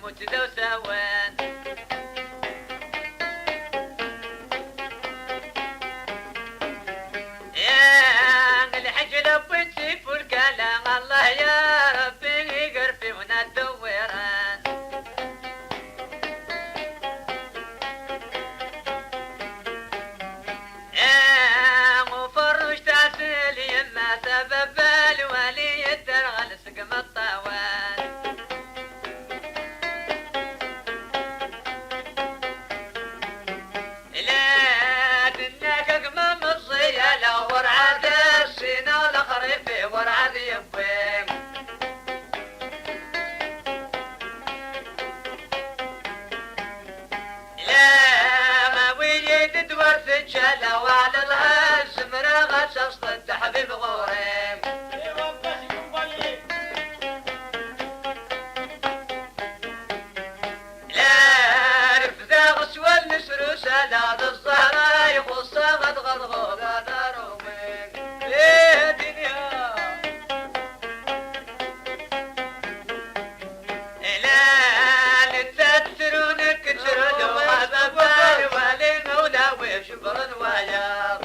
متدو سوان يا الحج لبنتي في الكلام الله يا ربي يقرفي ونادوران يا مفرش تاسل يما سبب الولي الدرغل سقم الطوال شلا وعلى الهز مرغة شصت حبيب غوريم لا رفذا غسوى النسر سلا ذا الزهرة يخصى غضغض هذا رومين ليه دنيا لا لتترونك تردوا هذا بالي ولي مولا وشبر ويا